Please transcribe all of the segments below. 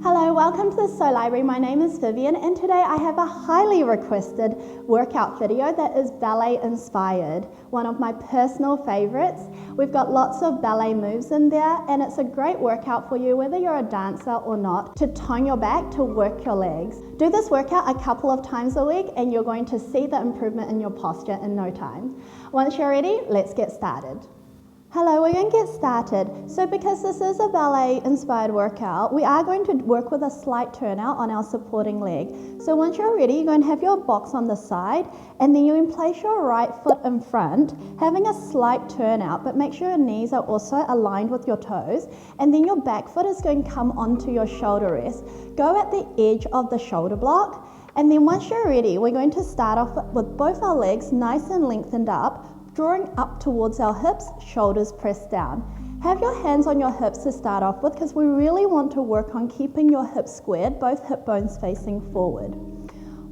Hello, welcome to the SO Library. My name is Vivian and today I have a highly requested workout video that is ballet inspired, one of my personal favorites. We've got lots of ballet moves in there and it's a great workout for you whether you're a dancer or not, to tone your back, to work your legs. Do this workout a couple of times a week and you're going to see the improvement in your posture in no time. Once you're ready, let's get started. Hello, we're going to get started. So because this is a ballet inspired workout, we are going to work with a slight turnout on our supporting leg. So once you're ready, you're going to have your box on the side and then you can place your right foot in front, having a slight turnout, but make sure your knees are also aligned with your toes. And then your back foot is going to come onto your shoulder rest. Go at the edge of the shoulder block. And then once you're ready, we're going to start off with both our legs nice and lengthened up, drawing up towards our hips, shoulders pressed down. Have your hands on your hips to start off with because we really want to work on keeping your hips squared, both hip bones facing forward.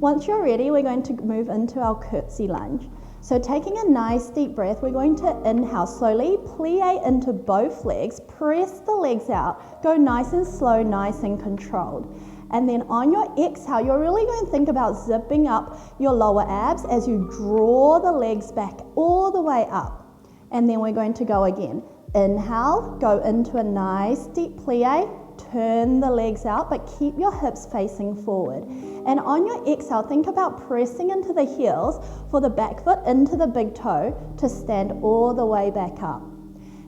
Once you're ready, we're going to move into our curtsy lunge. So taking a nice deep breath, we're going to inhale slowly, plie into both legs, press the legs out, go nice and slow, nice and controlled. And then on your exhale, you're really going to think about zipping up your lower abs as you draw the legs back all the way up. And then we're going to go again. Inhale, go into a nice deep plie, turn the legs out, but keep your hips facing forward. And on your exhale, think about pressing into the heels for the back foot into the big toe to stand all the way back up.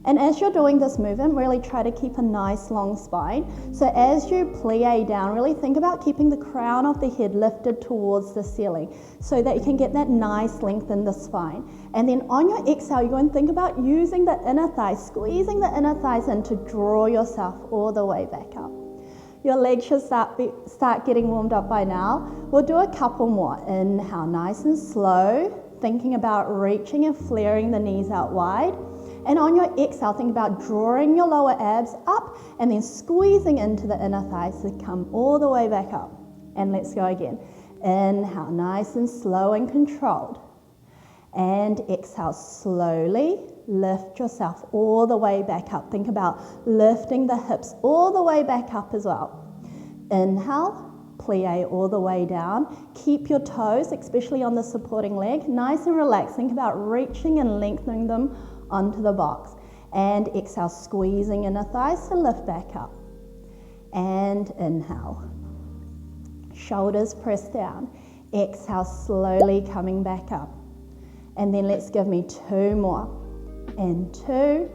And as you're doing this movement, really try to keep a nice long spine. So as you plie down, really think about keeping the crown of the head lifted towards the ceiling so that you can get that nice length in the spine. And then on your exhale, you're going to think about using the inner thighs, squeezing the inner thighs in to draw yourself all the way back up. Your legs should start getting warmed up by now. We'll do a couple more. Inhale, nice and slow, thinking about reaching and flaring the knees out wide. And on your exhale, think about drawing your lower abs up and then squeezing into the inner thighs to come all the way back up. And let's go again. Inhale, nice and slow and controlled. And exhale, slowly lift yourself all the way back up. Think about lifting the hips all the way back up as well. Inhale, plie all the way down. Keep your toes, especially on the supporting leg, nice and relaxed. Think about reaching and lengthening them onto the box. And exhale, squeezing inner thighs to lift back up. And inhale. Shoulders pressed down. Exhale, slowly coming back up. And then let's give me two more. And two.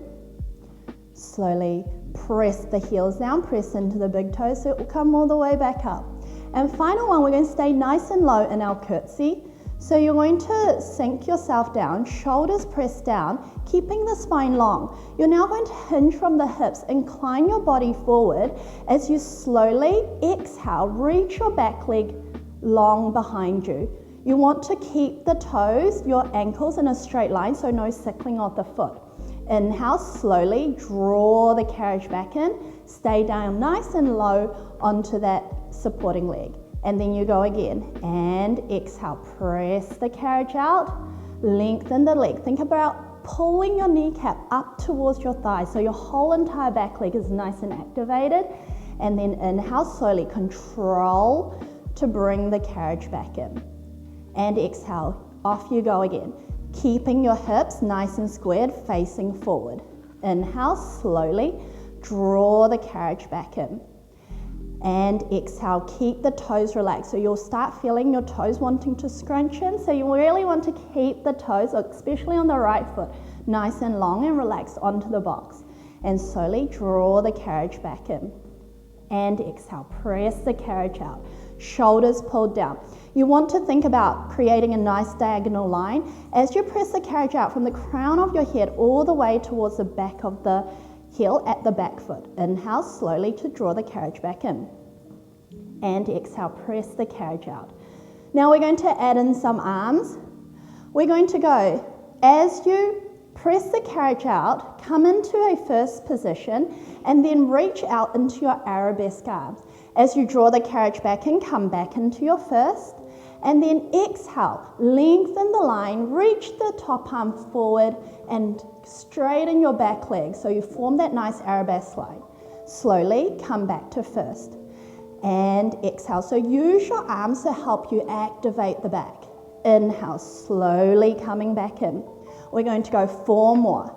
Slowly press the heels down, press into the big toes so it will come all the way back up. And final one, we're going to stay nice and low in our curtsy. So you're going to sink yourself down, shoulders pressed down, keeping the spine long. You're now going to hinge from the hips, incline your body forward as you slowly exhale, reach your back leg long behind you. You want to keep the toes, your ankles in a straight line, so no sickling of the foot. Inhale, slowly draw the carriage back in, stay down nice and low onto that supporting leg. And then you go again, and exhale, press the carriage out, lengthen the leg. Think about pulling your kneecap up towards your thigh so your whole entire back leg is nice and activated. And then inhale, slowly control to bring the carriage back in. And exhale, off you go again. Keeping your hips nice and squared, facing forward. Inhale, slowly draw the carriage back in. And exhale, keep the toes relaxed. So you'll start feeling your toes wanting to scrunch in. So you really want to keep the toes, especially on the right foot, nice and long and relaxed onto the box. And slowly draw the carriage back in. And exhale, press the carriage out. Shoulders pulled down. You want to think about creating a nice diagonal line as you press the carriage out from the crown of your head all the way towards the back of the heel at the back foot. Inhale slowly to draw the carriage back in. And exhale, press the carriage out. Now we're going to add in some arms. We're going to go, as you press the carriage out, come into a first position and then reach out into your arabesque arms. As you draw the carriage back in, come back into your first And then exhale, lengthen the line, reach the top arm forward and straighten your back leg. So you form that nice arabesque line. Slowly come back to first. And exhale. So use your arms to help you activate the back. Inhale, slowly coming back in. We're going to go 4 more.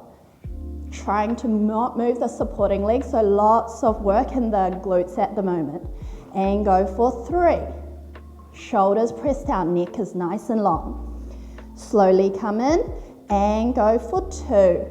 Trying to not move the supporting leg, so lots of work in the glutes at the moment. And go for 3. Shoulders press down, neck is nice and long. Slowly come in and go for 2.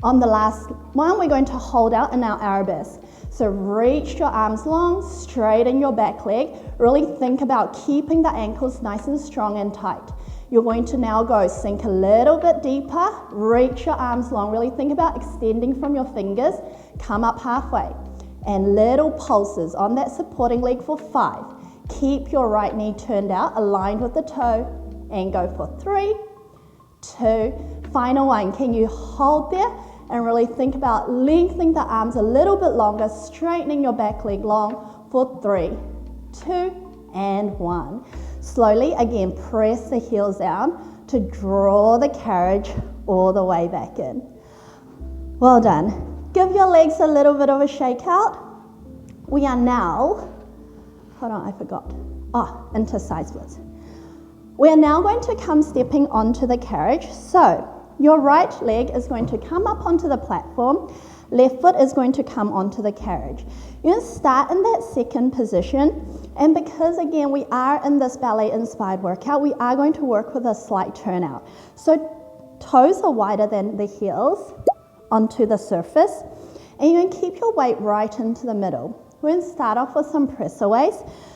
On the last one, we're going to hold out in our arabesque. So reach your arms long, straighten your back leg. Really think about keeping the ankles nice and strong and tight. You're going to now go sink a little bit deeper, reach your arms long. Really think about extending from your fingers, come up halfway. And little pulses on that supporting leg for 5. Keep your right knee turned out, aligned with the toe, and go for 3, 2, final 1. Can you hold there and really think about lengthening the arms a little bit longer, straightening your back leg long for 3, 2, and 1. Slowly, again, press the heels down to draw the carriage all the way back in. Well done. Give your legs a little bit of a shake out. We are now, hold on, I forgot. Into side splits. We are now going to come stepping onto the carriage. So your right leg is going to come up onto the platform. Left foot is going to come onto the carriage. You're going to start in that second position. And because, again, we are in this ballet-inspired workout, we are going to work with a slight turnout. So toes are wider than the heels onto the surface. And you're going to keep your weight right into the middle. We're going to start off with some press-aways.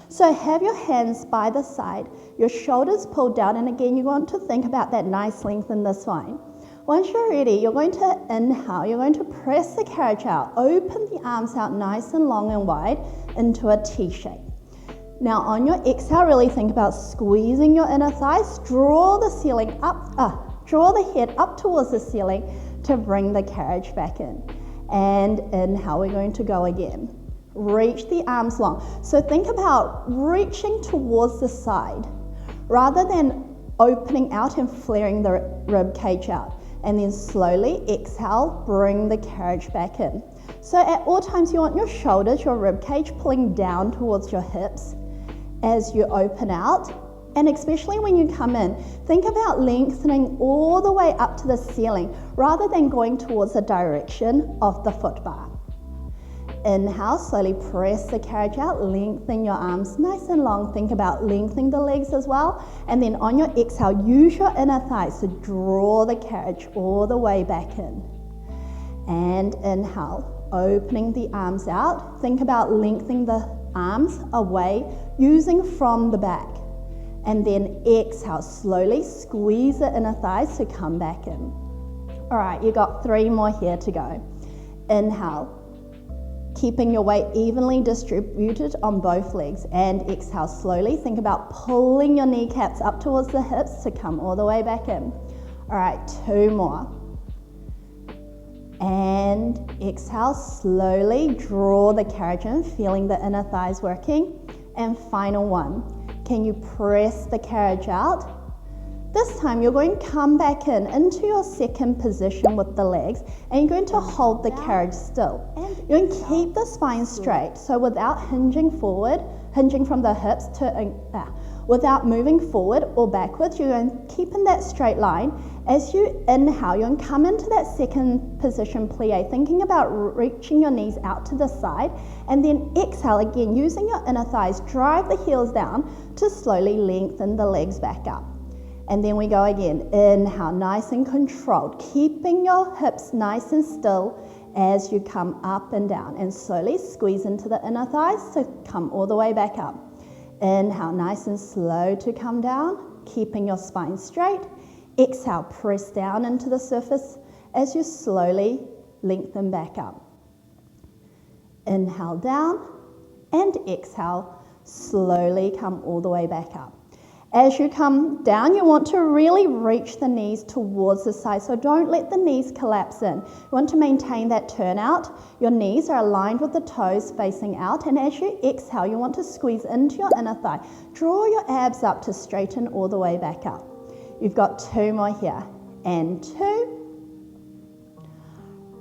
So have your hands by the side, your shoulders pulled down, and again, you want to think about that nice length in the spine. Once you're ready, you're going to inhale, you're going to press the carriage out, open the arms out nice and long and wide into a T shape. Now on your exhale, really think about squeezing your inner thighs, draw the ceiling up, draw the head up towards the ceiling to bring the carriage back in. And inhale, we're going to go again. Reach the arms long. So think about reaching towards the side rather than opening out and flaring the rib cage out. And then slowly exhale, bring the carriage back in. So at all times you want your shoulders, your rib cage pulling down towards your hips as you open out. And especially when you come in, think about lengthening all the way up to the ceiling rather than going towards the direction of the foot bar. Inhale, slowly press the carriage out, lengthen your arms nice and long. Think about lengthening the legs as well. And then on your exhale, use your inner thighs to draw the carriage all the way back in. And inhale, opening the arms out. Think about lengthening the arms away, using from the back. And then exhale, slowly squeeze the inner thighs to come back in. All right, you got 3 more here to go. Inhale, keeping your weight evenly distributed on both legs, and exhale slowly. Think about pulling your kneecaps up towards the hips to come all the way back in. All right, 2 more. And exhale, slowly draw the carriage in, feeling the inner thighs working. And final 1. Can you press the carriage out? This time you're going to come back in into your second position with the legs, and you're going to hold the carriage still. You're going to keep the spine straight, so without hinging forward, hinging from the hips to, without moving forward or backwards, you're going to keep in that straight line. As you inhale, you're going to come into that second position plie, thinking about reaching your knees out to the side, and then exhale again, using your inner thighs, drive the heels down to slowly lengthen the legs back up. And then we go again. Inhale, nice and controlled, keeping your hips nice and still as you come up and down. And slowly squeeze into the inner thighs to come all the way back up. Inhale, nice and slow to come down, keeping your spine straight. Exhale, press down into the surface as you slowly lengthen back up. Inhale down, and exhale, slowly come all the way back up. As you come down, you want to really reach the knees towards the side, so don't let the knees collapse in. You want to maintain that turnout. Your knees are aligned with the toes facing out, and as you exhale, you want to squeeze into your inner thigh. Draw your abs up to straighten all the way back up. You've got 2 more here, and 2.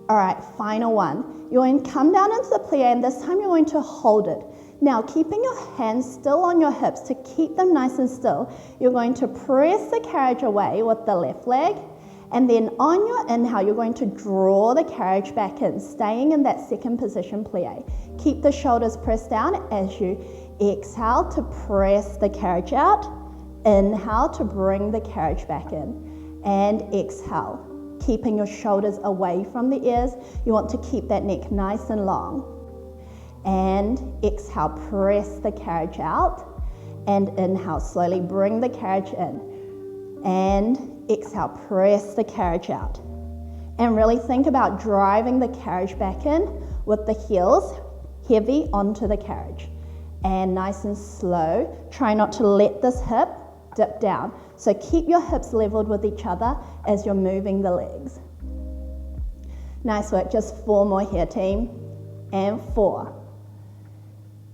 All right, final one. You're going to come down into the plie, and this time you're going to hold it. Now, keeping your hands still on your hips to keep them nice and still, you're going to press the carriage away with the left leg, and then on your inhale, you're going to draw the carriage back in, staying in that second position plie. Keep the shoulders pressed down as you exhale to press the carriage out. Inhale to bring the carriage back in, and exhale. Keeping your shoulders away from the ears, you want to keep that neck nice and long. And exhale, press the carriage out, and inhale, slowly bring the carriage in, and exhale, press the carriage out. And really think about driving the carriage back in with the heels heavy onto the carriage. And nice and slow, try not to let this hip dip down. So keep your hips leveled with each other as you're moving the legs. Nice work, just 4 more here, team. And 4.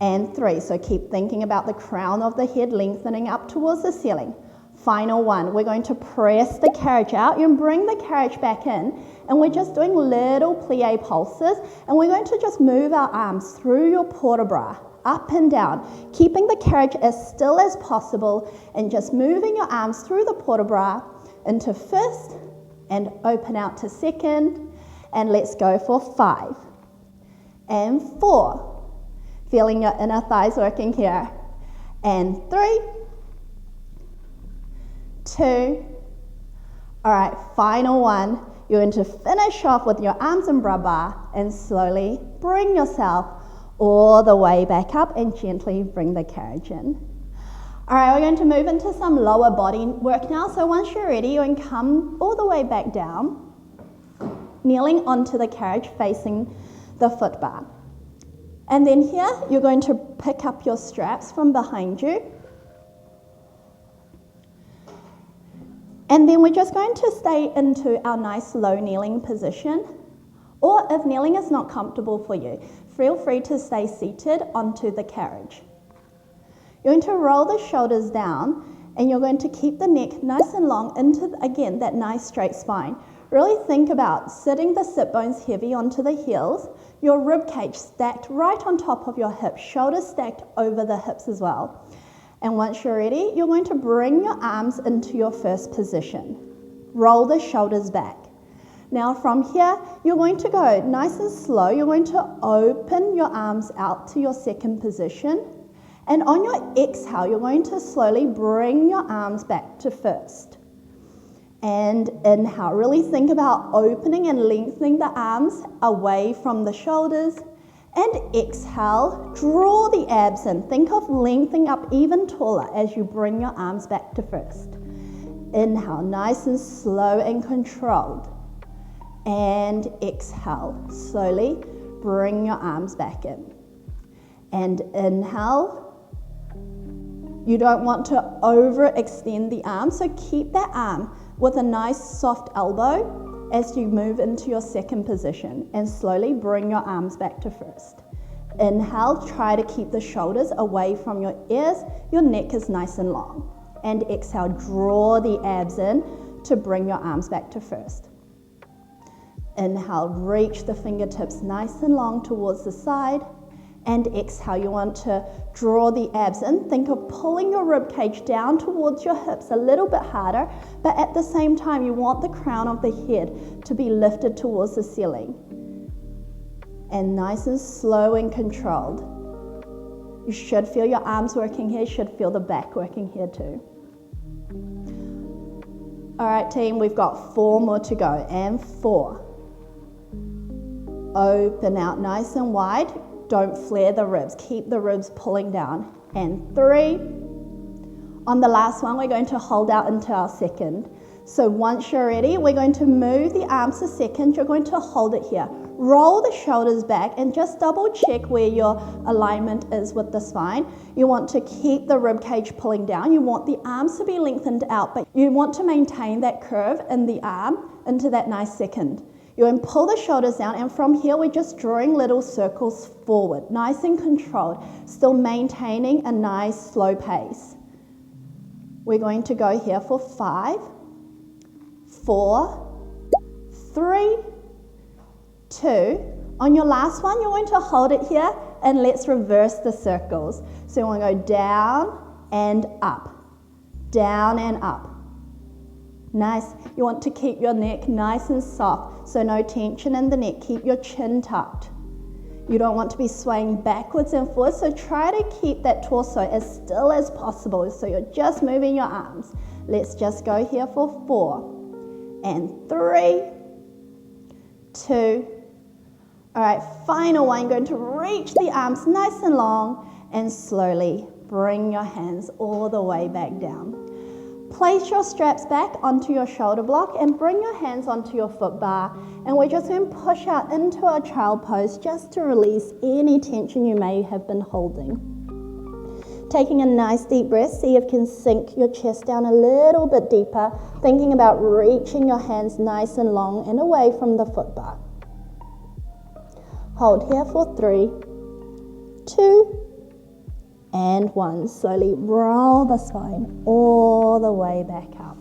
And 3, so keep thinking about the crown of the head lengthening up towards the ceiling. Final 1, we're going to press the carriage out. You can bring the carriage back in, and we're just doing little plie pulses, and we're going to just move our arms through your port bras, up and down, keeping the carriage as still as possible, and just moving your arms through the port bras into first, and open out to second, and let's go for 5, and 4. Feeling your inner thighs working here. And 3, 2. All right, final 1. You're going to finish off with your arms in bra bar and slowly bring yourself all the way back up and gently bring the carriage in. All right, we're going to move into some lower body work now. So once you're ready, you can come all the way back down, kneeling onto the carriage facing the foot bar. And then here, you're going to pick up your straps from behind you. And then we're just going to stay into our nice low kneeling position. Or if kneeling is not comfortable for you, feel free to stay seated onto the carriage. You're going to roll the shoulders down, and you're going to keep the neck nice and long into, again, that nice straight spine. Really think about sitting the sit bones heavy onto the heels, your rib cage stacked right on top of your hips, shoulders stacked over the hips as well. And once you're ready, you're going to bring your arms into your first position. Roll the shoulders back. Now from here, you're going to go nice and slow. You're going to open your arms out to your second position. And on your exhale, you're going to slowly bring your arms back to first. And inhale, really think about opening and lengthening the arms away from the shoulders. And exhale, draw the abs in. Think of lengthening up even taller as you bring your arms back to first. Inhale, nice and slow and controlled. And exhale, slowly bring your arms back in. And inhale. You don't want to overextend the arm, so keep that arm with a nice soft elbow as you move into your second position, and slowly bring your arms back to first. Inhale, try to keep the shoulders away from your ears, your neck is nice and long. And exhale, draw the abs in to bring your arms back to first. Inhale, reach the fingertips nice and long towards the side. And exhale, you want to draw the abs in. Think of pulling your rib cage down towards your hips a little bit harder, but at the same time, you want the crown of the head to be lifted towards the ceiling. And nice and slow and controlled. You should feel your arms working here, you should feel the back working here too. All right, team, we've got 4 more to go, and 4. Open out nice and wide. Don't flare the ribs, keep the ribs pulling down. And 3. On the last one, we're going to hold out into our second. So once you're ready, we're going to move the arms to second. You're going to hold it here. Roll the shoulders back and just double check where your alignment is with the spine. You want to keep the rib cage pulling down. You want the arms to be lengthened out, but you want to maintain that curve in the arm into that nice second. You then pull the shoulders down, and from here we're just drawing little circles forward, nice and controlled, still maintaining a nice slow pace. We're going to go here for 5, 4, 3, 2. On your last one, you're going to hold it here, and let's reverse the circles. So you want to go down and up, down and up. Nice. You want to keep your neck nice and soft, so no tension in the neck. Keep your chin tucked. You don't want to be swaying backwards and forwards, so try to keep that torso as still as possible, so you're just moving your arms. Let's just go here for 4 and 3, 2. All right, final one. You're going to reach the arms nice and long and slowly bring your hands all the way back down. Place your straps back onto your shoulder block and bring your hands onto your foot bar, and we're just going to push out into our child pose just to release any tension you may have been holding. Taking a nice deep breath, see if you can sink your chest down a little bit deeper, thinking about reaching your hands nice and long and away from the foot bar. Hold here for 3, 2, and 1. Slowly roll the spine all the way back up.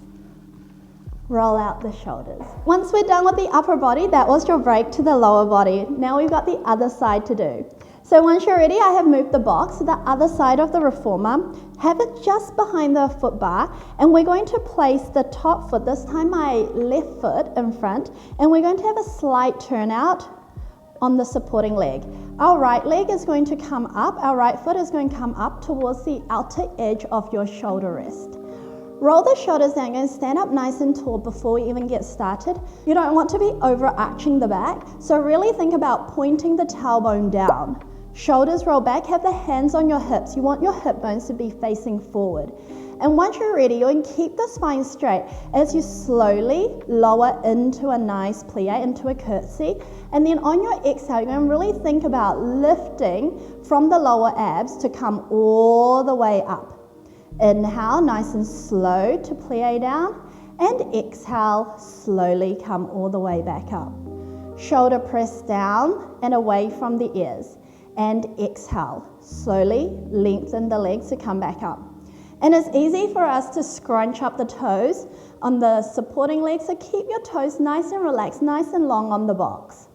Roll out the shoulders. Once we're done with the upper body, that was your break to the lower body. Now we've got the other side to do. So once you're ready, I have moved the box to the other side of the reformer. Have it just behind the foot bar, and we're going to place the top foot, this time my left foot in front, and we're going to have a slight turnout on the supporting leg. Our right leg is going to come up, our right foot is going to come up towards the outer edge of your shoulder rest. Roll the shoulders down, going to stand up nice and tall before we even get started. You don't want to be overarching the back, so really think about pointing the tailbone down. Shoulders roll back, have the hands on your hips. You want your hip bones to be facing forward. And once you're ready, you can keep the spine straight as you slowly lower into a nice plie, into a curtsy. And then on your exhale, you're going to really think about lifting from the lower abs to come all the way up. Inhale, nice and slow to plie down. And exhale, slowly come all the way back up. Shoulder press down and away from the ears. And exhale, slowly lengthen the legs to come back up. And it's easy for us to scrunch up the toes on the supporting leg, so keep your toes nice and relaxed, nice and long on the box.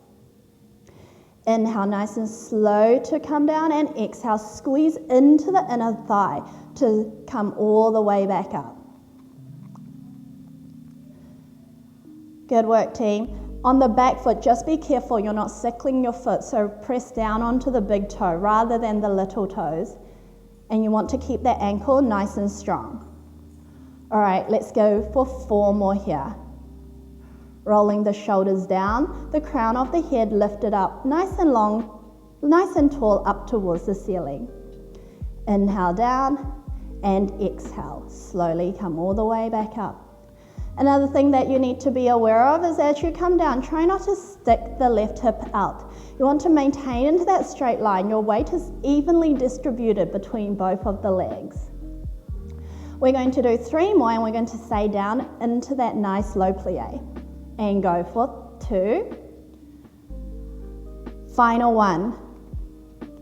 Inhale, nice and slow to come down, and exhale, squeeze into the inner thigh to come all the way back up. Good work, team. On the back foot, just be careful you're not sickling your foot, so press down onto the big toe rather than the little toes. And you want to keep that ankle nice and strong. All right, let's go for 4 more here. Rolling the shoulders down, the crown of the head lifted up, nice and long, nice and tall up towards the ceiling. Inhale down and exhale. Slowly come all the way back up. Another thing that you need to be aware of is as you come down, try not to stick the left hip out. You want to maintain into that straight line. Your weight is evenly distributed between both of the legs. We're going to do 3 more, and we're going to stay down into that nice low plie. And go for 2. Final 1.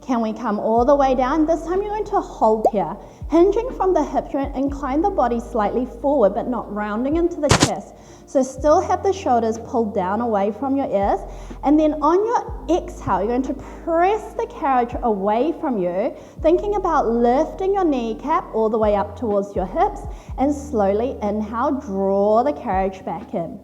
Can we come all the way down? This time you're going to hold here. Hinging from the hips, you're going to incline the body slightly forward, but not rounding into the chest. So still have the shoulders pulled down away from your ears. And then on your exhale, you're going to press the carriage away from you, thinking about lifting your kneecap all the way up towards your hips, and slowly inhale, draw the carriage back in.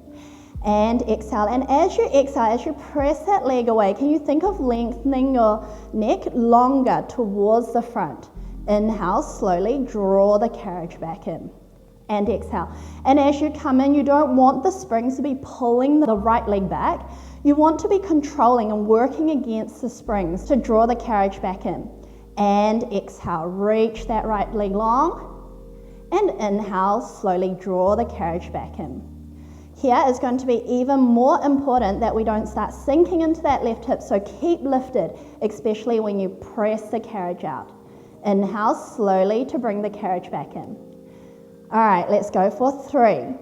And exhale, and as you exhale, as you press that leg away, can you think of lengthening your neck longer towards the front? Inhale, slowly draw the carriage back in. And exhale. And as you come in, you don't want the springs to be pulling the right leg back. You want to be controlling and working against the springs to draw the carriage back in. And exhale, reach that right leg long. And inhale, slowly draw the carriage back in. Here is going to be even more important that we don't start sinking into that left hip, so keep lifted, especially when you press the carriage out. Inhale slowly to bring the carriage back in. All right, let's go for 3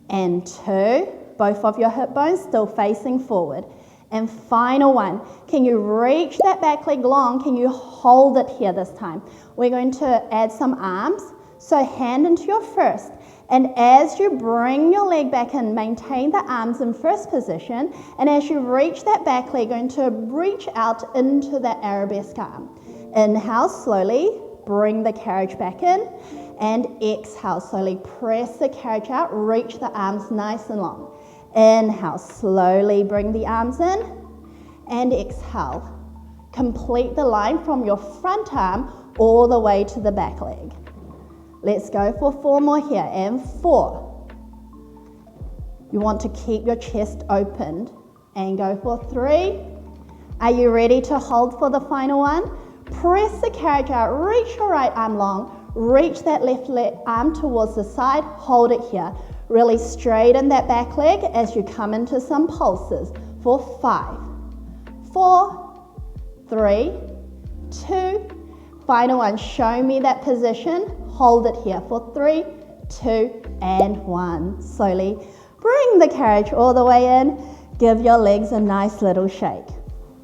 and 2. Both of your hip bones still facing forward. And final 1. Can you reach that back leg long? Can you hold it here this time? We're going to add some arms. So hand into your first. And as you bring your leg back in, maintain the arms in first position. And as you reach that back leg, going to reach out into that arabesque arm. Inhale slowly, bring the carriage back in. And exhale slowly, press the carriage out, reach the arms nice and long. Inhale, slowly bring the arms in. And exhale. Complete the line from your front arm all the way to the back leg. Let's go for 4 more here, and 4. You want to keep your chest opened, and go for 3. Are you ready to hold for the final 1? Press the carriage out, reach your right arm long, reach that left arm towards the side, hold it here. Really straighten that back leg as you come into some pulses for 5, 4, 3, 2, final 1. Show me that position. Hold it here for 3, 2, and 1. Slowly bring the carriage all the way in. Give your legs a nice little shake.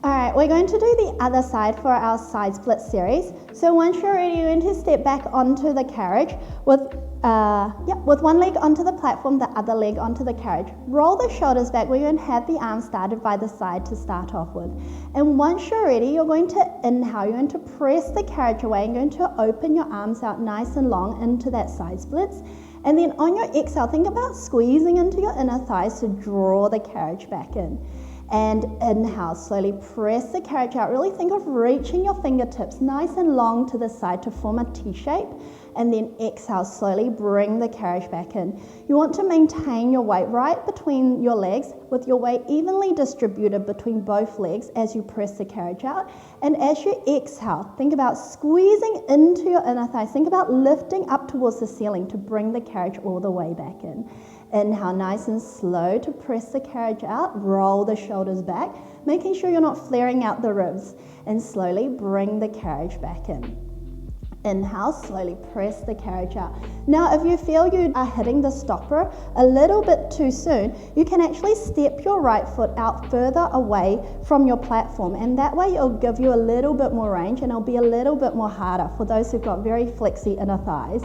All right, we're going to do the other side for our side split series. So once you're ready, you're going to step back onto the carriage with one leg onto the platform, the other leg onto the carriage. Roll the shoulders back. We're going to have the arms started by the side to start off with. And once you're ready, you're going to inhale. You're going to press the carriage away and going to open your arms out nice and long into that side splits. And then on your exhale, think about squeezing into your inner thighs to draw the carriage back in. And inhale, slowly press the carriage out. Really think of reaching your fingertips nice and long to the side to form a T shape. And then exhale, slowly bring the carriage back in. You want to maintain your weight right between your legs with your weight evenly distributed between both legs as you press the carriage out. And as you exhale, think about squeezing into your inner thighs. Think about lifting up towards the ceiling to bring the carriage all the way back in. Inhale, nice and slow to press the carriage out. Roll the shoulders back, making sure you're not flaring out the ribs. And slowly bring the carriage back in. Inhale, slowly press the carriage out. Now, if you feel you are hitting the stopper a little bit too soon, you can actually step your right foot out further away from your platform, and that way it'll give you a little bit more range and it'll be a little bit more harder for those who've got very flexy inner thighs.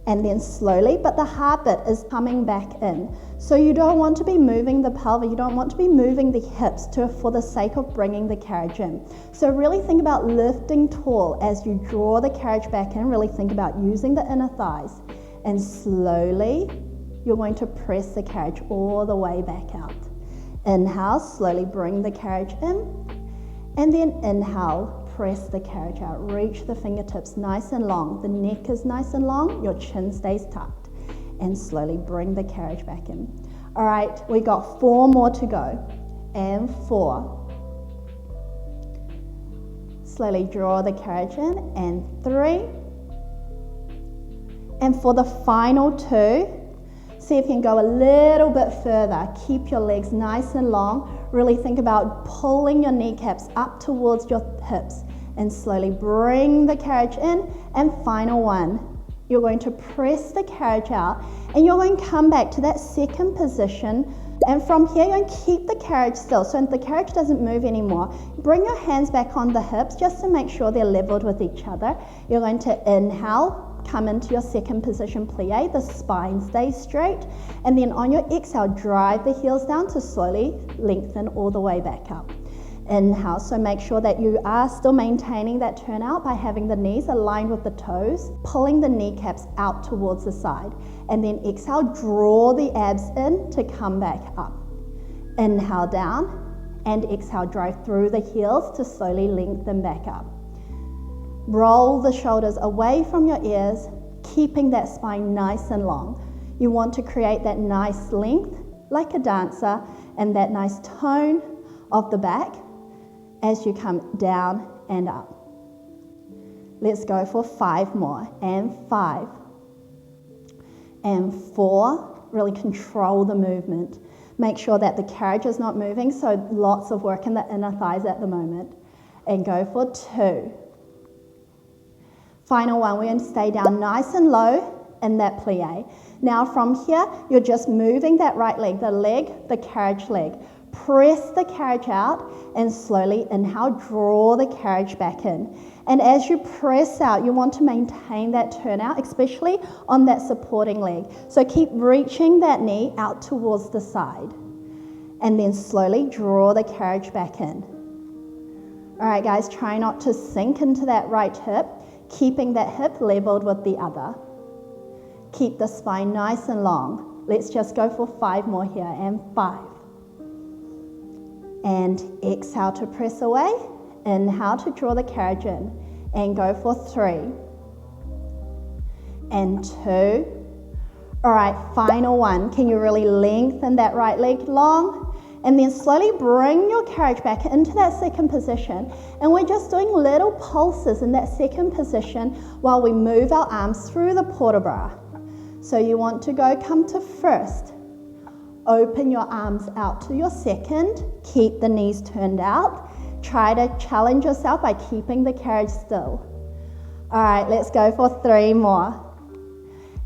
And then slowly, but the hard bit is coming back in. So you don't want to be moving the pelvis, you don't want to be moving the hips for the sake of bringing the carriage in. So really think about lifting tall as you draw the carriage back in. Really think about using the inner thighs. And slowly, you're going to press the carriage all the way back out. Inhale, slowly bring the carriage in. And then inhale, press the carriage out. Reach the fingertips nice and long. The neck is nice and long. Your chin stays tucked. And slowly bring the carriage back in. All right, we got 4 more to go. And 4. Slowly draw the carriage in. And 3. And for the final 2, see if you can go a little bit further. Keep your legs nice and long. Really think about pulling your kneecaps up towards your hips and slowly bring the carriage in. And final 1, you're going to press the carriage out and you're going to come back to that second position. And from here, you're going to keep the carriage still. So the carriage doesn't move anymore. Bring your hands back on the hips just to make sure they're leveled with each other. You're going to inhale. Come into your second position plie, the spine stays straight, and then on your exhale, drive the heels down to slowly lengthen all the way back up. Inhale, so make sure that you are still maintaining that turnout by having the knees aligned with the toes, pulling the kneecaps out towards the side, and then exhale, draw the abs in to come back up. Inhale down, and exhale, drive through the heels to slowly lengthen back up. Roll the shoulders away from your ears, keeping that spine nice and long. You want to create that nice length, like a dancer, and that nice tone of the back as you come down and up. Let's go for 5 more. And 5. And 4. really control the movement. Make sure that the carriage is not moving, so lots of work in the inner thighs at the moment. And go for 2. Final one, we're going to stay down nice and low in that plie. Now from here, you're just moving that right leg, the carriage leg. Press the carriage out and slowly inhale, draw the carriage back in. And as you press out, you want to maintain that turnout, especially on that supporting leg. So keep reaching that knee out towards the side. And then slowly draw the carriage back in. All right, guys, try not to sink into that right hip, keeping that hip leveled with the other. Keep the spine nice and long. Let's just go for 5 more here, and 5. And exhale to press away. Inhale to draw the carriage in. And go for 3. And 2. All right, final one. Can you really lengthen that right leg long? And then slowly bring your carriage back into that second position. And we're just doing little pulses in that second position while we move our arms through the port bras. So you want to come to first. Open your arms out to your second. Keep the knees turned out. Try to challenge yourself by keeping the carriage still. All right, let's go for 3 more.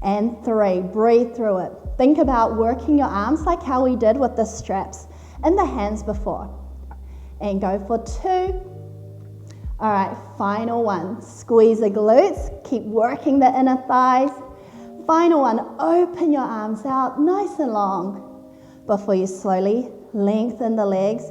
And 3, breathe through it. Think about working your arms like how we did with the straps and the hands before. And go for 2. All right, final one. Squeeze the glutes. Keep working the inner thighs. Final one, open your arms out nice and long before you slowly lengthen the legs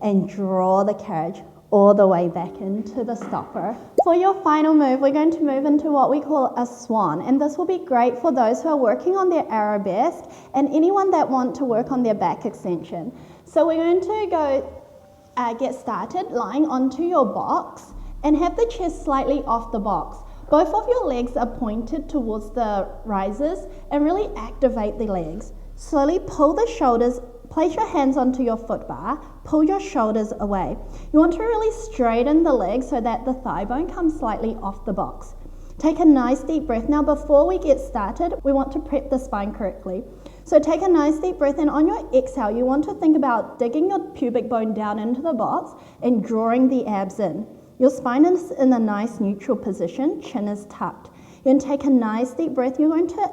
and draw the carriage all the way back into the stopper. For your final move, we're going to move into what we call a swan, and this will be great for those who are working on their arabesque and anyone that want to work on their back extension. So we're going to go get started lying onto your box and have the chest slightly off the box. Both of your legs are pointed towards the risers and really activate the legs. Slowly pull the shoulders, place your hands onto your foot bar, pull your shoulders away. You want to really straighten the legs so that the thigh bone comes slightly off the box. Take a nice deep breath. Now before we get started, we want to prep the spine correctly. So take a nice deep breath, and on your exhale, you want to think about digging your pubic bone down into the box and drawing the abs in. Your spine is in a nice neutral position, chin is tucked. You're going to take a nice deep breath. You're going to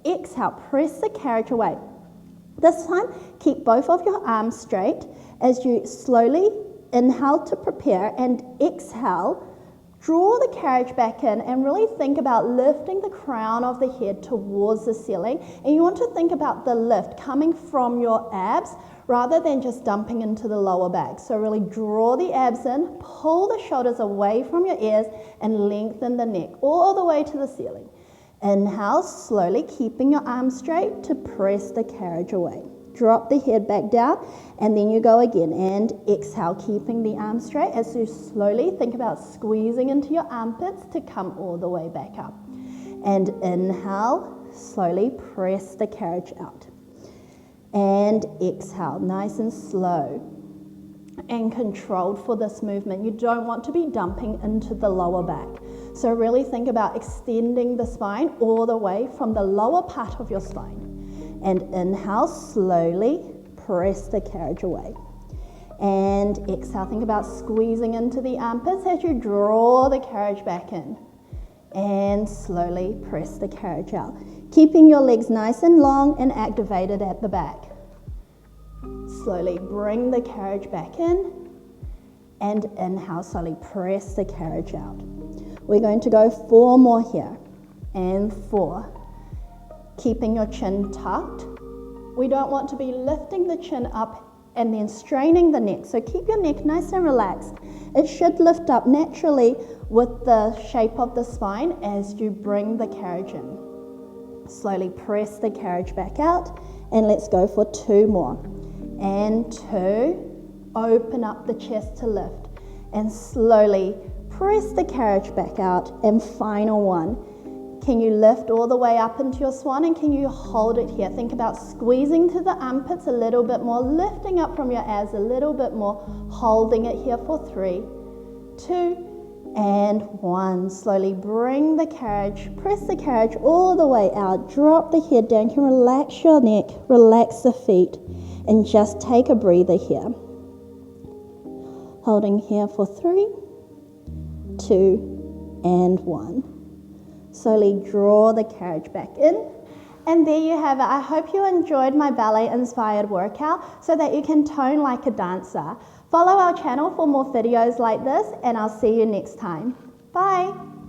exhale, press the carriage away. This time, keep both of your arms straight as you slowly inhale to prepare and exhale. Draw the carriage back in and really think about lifting the crown of the head towards the ceiling. And you want to think about the lift coming from your abs rather than just dumping into the lower back. So really draw the abs in, pull the shoulders away from your ears, and lengthen the neck all the way to the ceiling. Inhale, slowly keeping your arms straight to press the carriage away. Drop the head back down, and then you go again. And exhale, keeping the arms straight as you slowly think about squeezing into your armpits to come all the way back up. And inhale, slowly press the carriage out. And exhale, nice and slow and controlled for this movement. You don't want to be dumping into the lower back. So really think about extending the spine all the way from the lower part of your spine. And inhale, slowly press the carriage away. And exhale, think about squeezing into the armpits as you draw the carriage back in. And slowly press the carriage out. Keeping your legs nice and long and activated at the back. Slowly bring the carriage back in. And inhale, slowly press the carriage out. We're going to go 4 more here. And 4. Keeping your chin tucked. We don't want to be lifting the chin up and then straining the neck. So keep your neck nice and relaxed. It should lift up naturally with the shape of the spine as you bring the carriage in. Slowly press the carriage back out, and let's go for 2 more. And 2, open up the chest to lift, and slowly press the carriage back out, and final 1. Can you lift all the way up into your swan, and can you hold it here? Think about squeezing to the armpits a little bit more, lifting up from your abs a little bit more, holding it here for 3, 2, and 1. Slowly bring the carriage, press the carriage all the way out, drop the head down. You can relax your neck, relax the feet, and just take a breather here. Holding here for 3, 2, and 1. Slowly draw the carriage back in. And there you have it. I hope you enjoyed my ballet-inspired workout so that you can tone like a dancer. Follow our channel for more videos like this, and I'll see you next time. Bye!